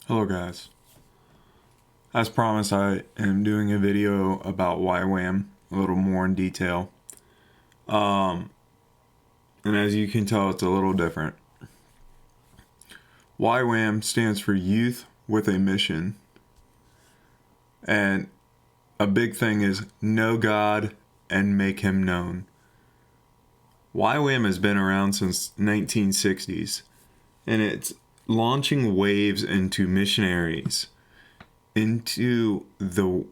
Hello guys. As promised, I am doing a video about YWAM a little more in detail. And as you can tell, it's a little different. YWAM stands for Youth with a Mission. And a big thing is know God and make Him known. YWAM has been around since 1960s, and it's launching waves into missionaries into the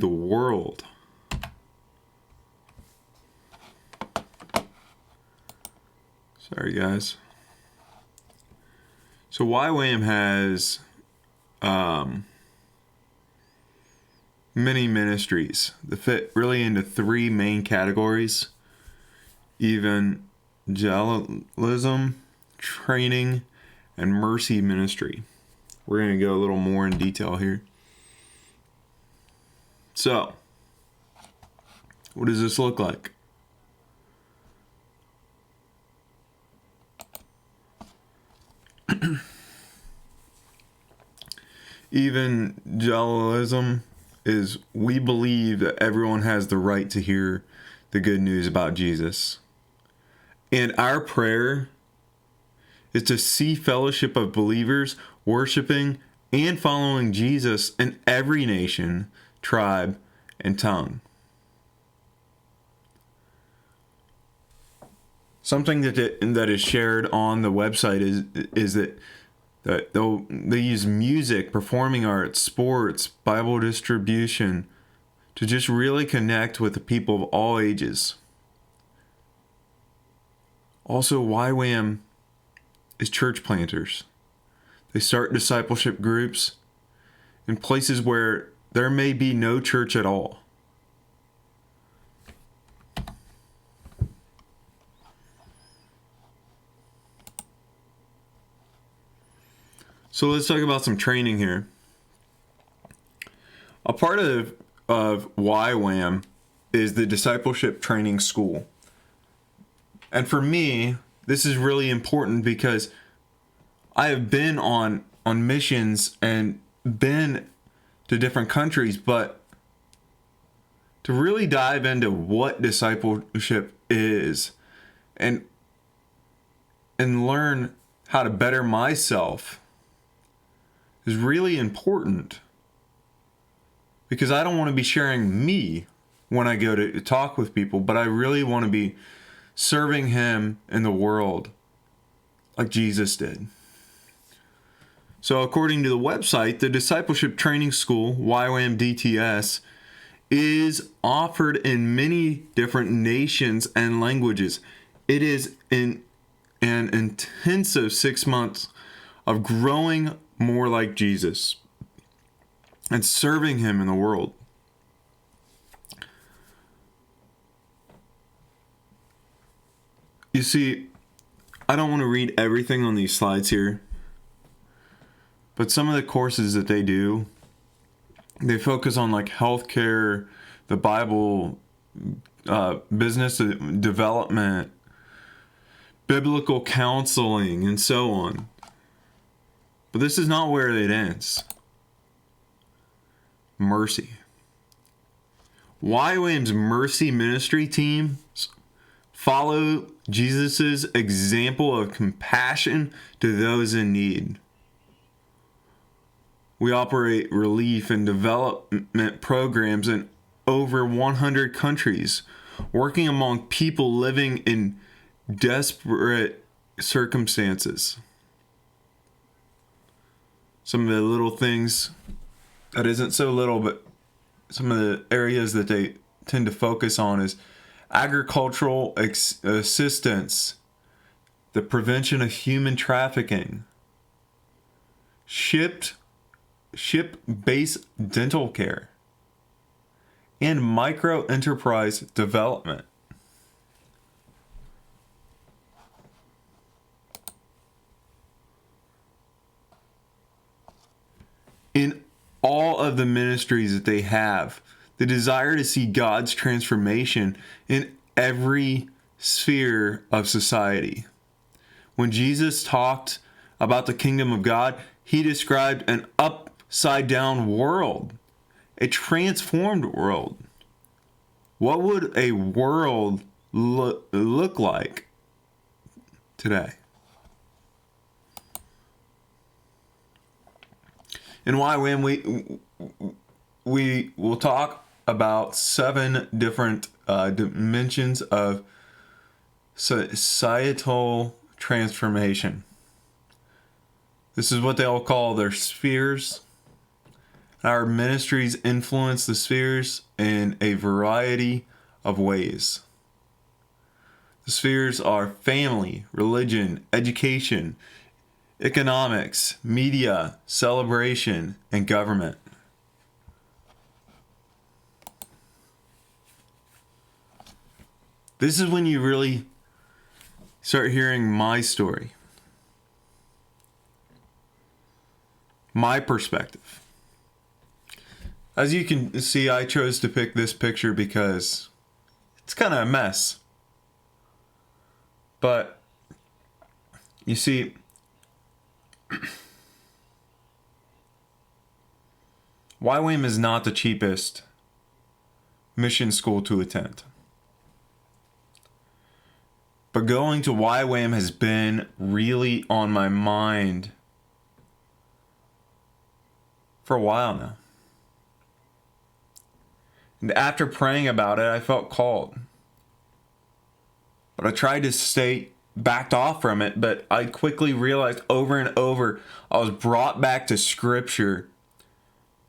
world. Sorry guys. So YWAM has many ministries that fit really into three main categories: evangelism, training, and mercy ministry. We're going to go a little more in detail here. So, what does this look like? Evangelism is we believe that everyone has the right to hear the good news about Jesus. And our prayer is to see fellowship of believers worshiping and following Jesus in every nation, tribe, and tongue. Something that is shared on the website is that they use music, performing arts, sports, Bible distribution to just really connect with the people of all ages. Also, YWAM is church planters. They start discipleship groups in places where there may be no church at all. So let's talk about some training here. A part of YWAM is the Discipleship Training School. And for me, this is really important because I have been on missions and been to different countries, but to really dive into what discipleship is and learn how to better myself is really important, because I don't want to be sharing me when I go to talk with people, but I really want to be serving Him in the world like Jesus did. So according to the website, the Discipleship Training School, YWAM DTS, is offered in many different nations and languages. It is an intensive 6 months of growing more like Jesus and serving Him in the world. You see, I don't want to read everything on these slides here, but some of the courses that they do, they focus on like healthcare, the Bible, business development, biblical counseling, and so on. But this is not where it ends. Mercy. YWAM's mercy ministry team follow Jesus' example of compassion to those in need. We operate relief and development programs in over 100 countries, working among people living in desperate circumstances. Some of the little things that isn't so little, but some of the areas that they tend to focus on is agricultural assistance, the prevention of human trafficking, ship-based dental care, and micro enterprise development. In all of the ministries that they have, the desire to see God's transformation in every sphere of society. When Jesus talked about the kingdom of God, he described an upside down world, a transformed world. What would a world look like today? In YWAM, we will talk about 7 different dimensions of societal transformation. This is what they all call their spheres. Our ministries influence the spheres in a variety of ways. The spheres are family, religion, education, economics, media, celebration, and government. This is when you really start hearing my story, my perspective. As you can see, I chose to pick this picture because it's kind of a mess. But you see, YWAM is not the cheapest mission school to attend. But going to YWAM has been really on my mind for a while now. And after praying about it, I felt called. But I tried to stay backed off from it, but I quickly realized over and over, I was brought back to Scripture,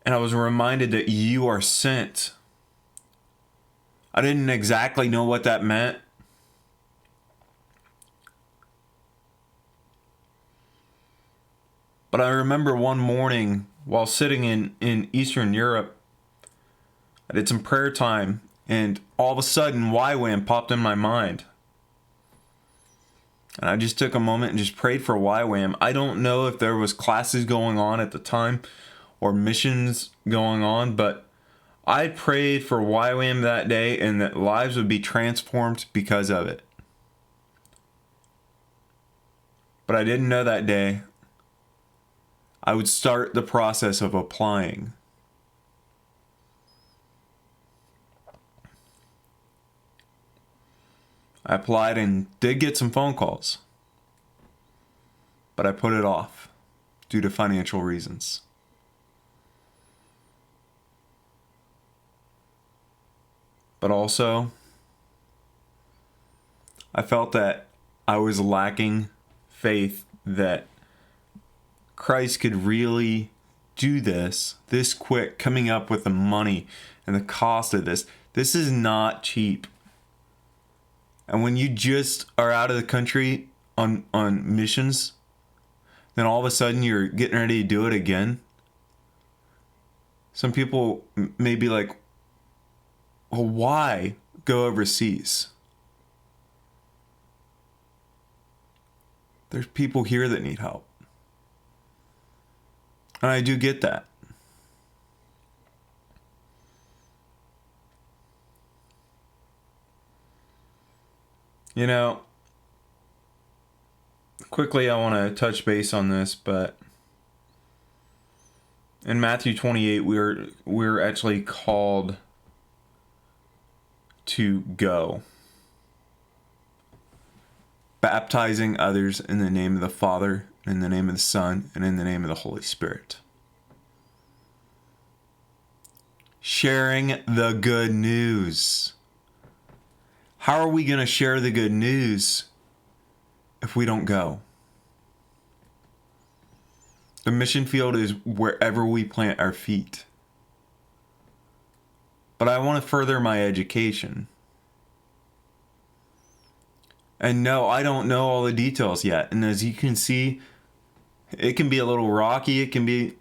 and I was reminded that you are sent. I didn't exactly know what that meant. But I remember one morning while sitting in Eastern Europe, I did some prayer time, and all of a sudden YWAM popped in my mind. And I just took a moment and just prayed for YWAM. I don't know if there was classes going on at the time or missions going on, but I prayed for YWAM that day and that lives would be transformed because of it. But I didn't know that day I would start the process of applying. I applied and did get some phone calls, but I put it off due to financial reasons. But also, I felt that I was lacking faith that Christ could really do this quick, coming up with the money and the cost of this. This is not cheap. And when you just are out of the country on missions, then all of a sudden you're getting ready to do it again. Some people may be like, well, why go overseas? There's people here that need help. And I do get that. You know, quickly I want to touch base on this, but in Matthew 28, we're actually called to go, baptizing others in the name of the Father, in the name of the Son, and in the name of the Holy Spirit. Sharing the good news. How are we going to share the good news if we don't go? The mission field is wherever we plant our feet. But I want to further my education. And no, I don't know all the details yet. And as you can see, it can be a little rocky. It can be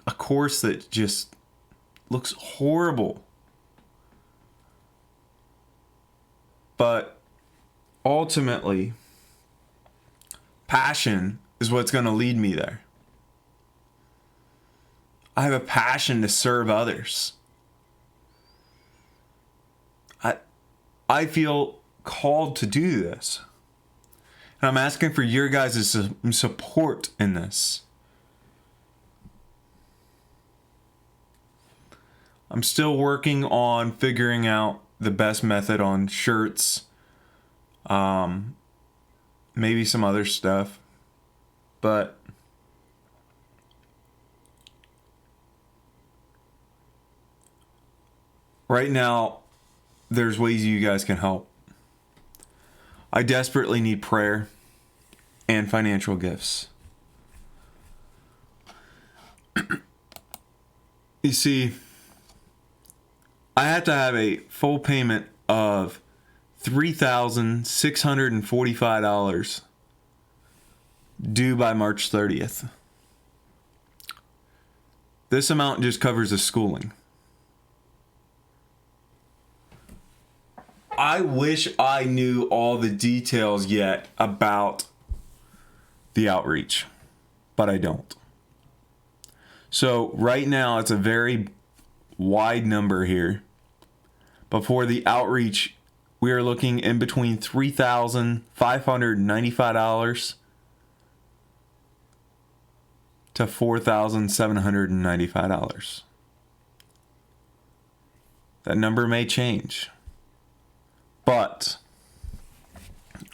a course that just looks horrible. But ultimately, passion is what's going to lead me there. I have a passion to serve others. I feel called to do this. And I'm asking for your guys' support in this. I'm still working on figuring out the best method on shirts, maybe some other stuff, but right now there's ways you guys can help. I desperately need prayer and financial gifts. You see, I had to have a full payment of $3,645 due by March 30th. This amount just covers the schooling. I wish I knew all the details yet about the outreach, but I don't. So right now it's a very wide number here. But for the outreach, we are looking in between $3,595 to $4,795. That number may change. But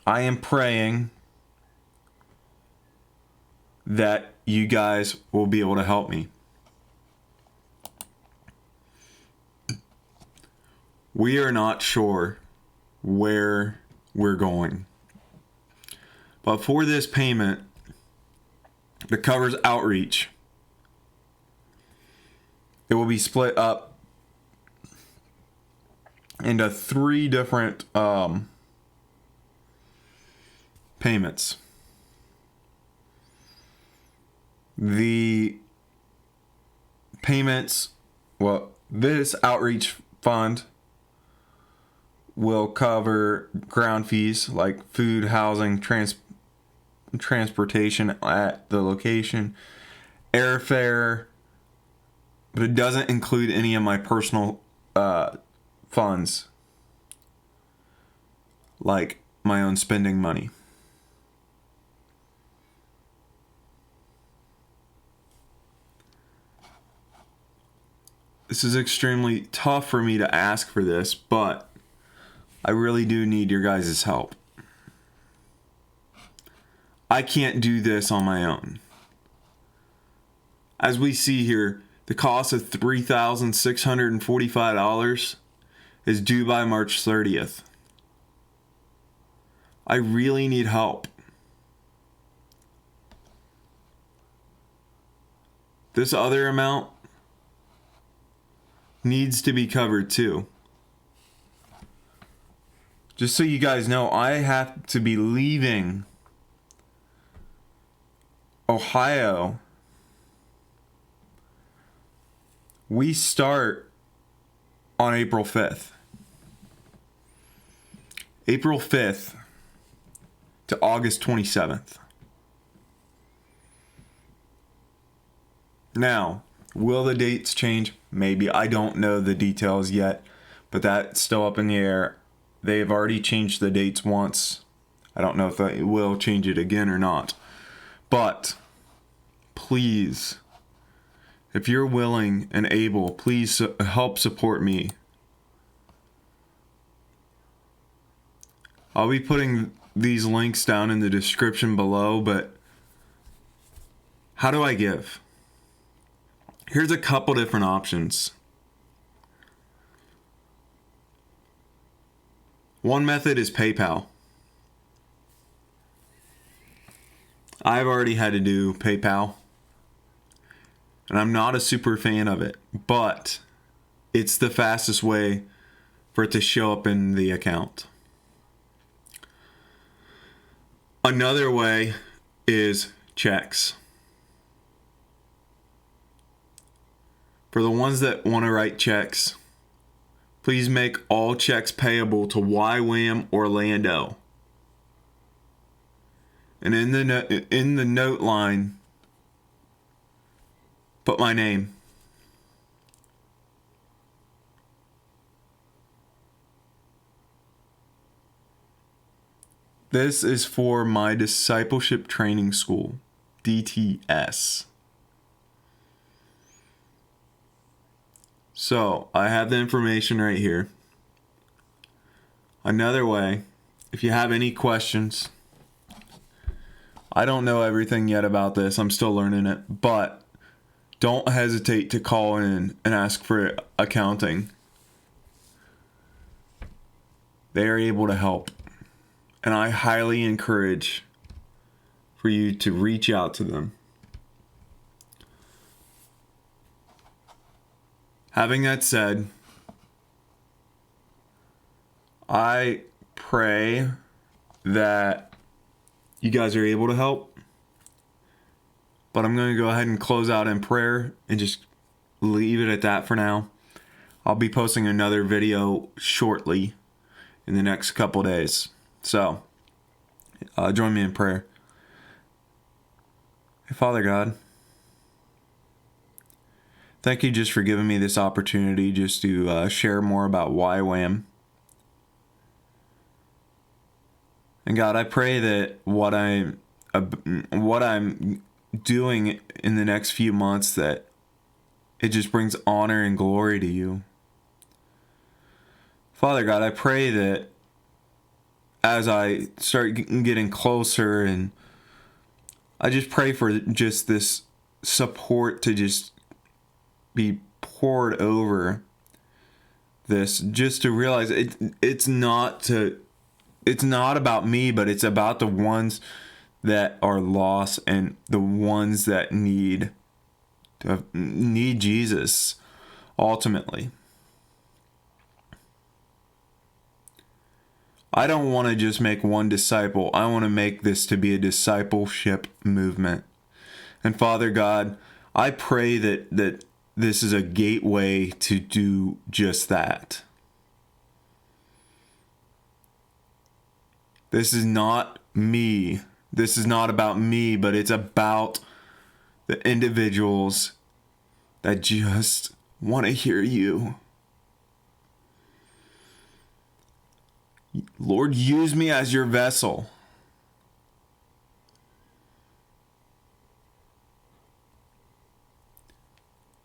I am praying that you guys will be able to help me. We are not sure where we're going. But for this payment that covers outreach, it will be split up into 3 different payments. The payments, well, this outreach fund will cover ground fees like food, housing, transportation at the location, airfare, but it doesn't include any of my personal funds, like my own spending money. This is extremely tough for me to ask for this, but I really do need your guys' help. I can't do this on my own. As we see here, the cost of $3,645 is due by March 30th. I really need help. This other amount needs to be covered too. Just so you guys know, I have to be leaving Ohio. We start on April 5th. April 5th to August 27th. Now, will the dates change? Maybe. I don't know the details yet, but that's still up in the air. They've already changed the dates once. I don't know if they will change it again or not. But please, if you're willing and able, please help support me. I'll be putting these links down in the description below, but how do I give? Here's a couple different options. One method is PayPal. I've already had to do PayPal, and I'm not a super fan of it, but it's the fastest way for it to show up in the account. Another way is checks. For the ones that want to write checks, please make all checks payable to YWAM Orlando. And in the note line, put my name. This is for my Discipleship Training School, DTS. So I have the information right here. Another way, if you have any questions, I don't know everything yet about this. I'm still learning it, but don't hesitate to call in and ask for accounting. They are able to help. And I highly encourage for you to reach out to them. Having that said, I pray that you guys are able to help. But I'm going to go ahead and close out in prayer and just leave it at that for now. I'll be posting another video shortly in the next couple days. So, join me in prayer. Hey, Father God, thank you just for giving me this opportunity just to share more about YWAM. And God, I pray that what I'm doing in the next few months, that it just brings honor and glory to you. Father God, I pray that as I start getting closer, and I just pray for just this support to just be poured over this, just to realize it's not about me, but it's about the ones that are lost and the ones that need Jesus ultimately. I don't want to just make one disciple. I want to make this to be a discipleship movement. And Father God, I pray that this is a gateway to do just that. This is not me. This is not about me, but it's about the individuals that just want to hear you. Lord, use me as your vessel.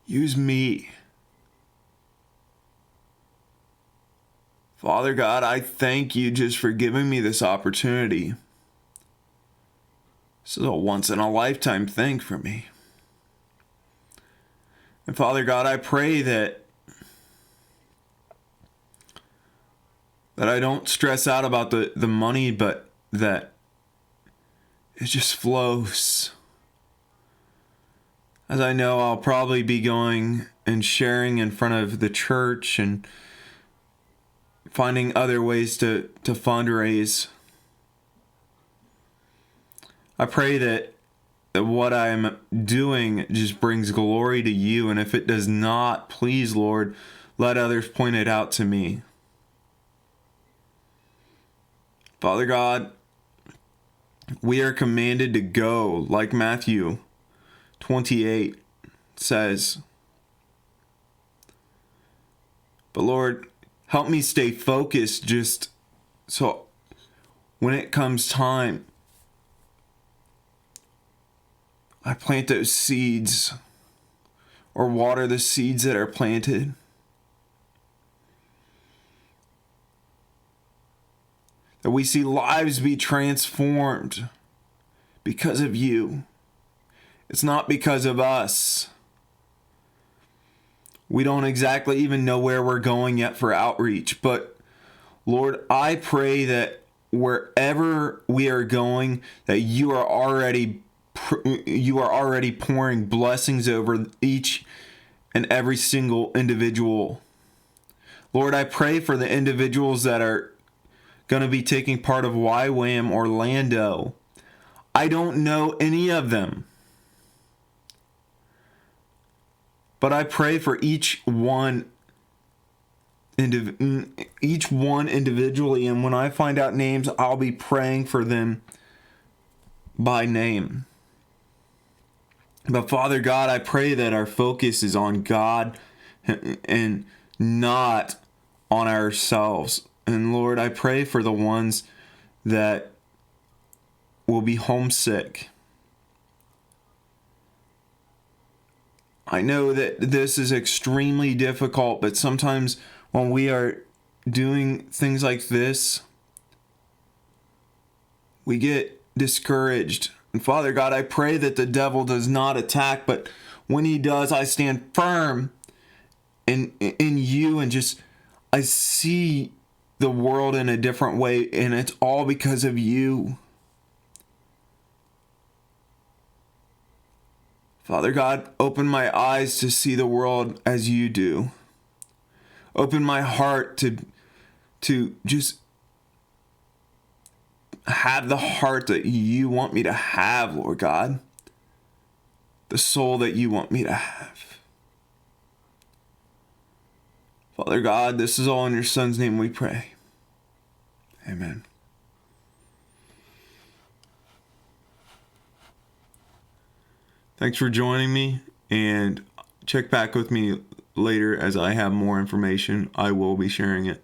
Use me. Father God, I thank you just for giving me this opportunity. This is a once in a lifetime thing for me. And Father God, I pray that I don't stress out about the money, but that it just flows. As I know, I'll probably be going and sharing in front of the church and finding other ways to fundraise. I pray that what I'm doing just brings glory to you, and if it does not, please, Lord, let others point it out to me. Father God, we are commanded to go, like Matthew 28 says. But Lord, help me stay focused just so when it comes time, I plant those seeds or water the seeds that are planted. That we see lives be transformed because of you. It's not because of us. We don't exactly even know where we're going yet for outreach, but Lord, I pray that wherever we are going, that you are already pouring blessings over each and every single individual. Lord, I pray for the individuals that are going to be taking part of YWAM Orlando. I don't know any of them, but I pray for each one individually, and when I find out names, I'll be praying for them by name. But Father God, I pray that our focus is on God and not on ourselves. And Lord, I pray for the ones that will be homesick. I know that this is extremely difficult, but sometimes when we are doing things like this, we get discouraged. And Father God, I pray that the devil does not attack, but when he does, I stand firm in you, and just I see the world in a different way, and it's all because of you. Father God, open my eyes to see the world as you do. Open my heart to just have the heart that you want me to have, Lord God. The soul that you want me to have. Father God, this is all in your Son's name we pray. Amen. Thanks for joining me, and check back with me later as I have more information. I will be sharing it.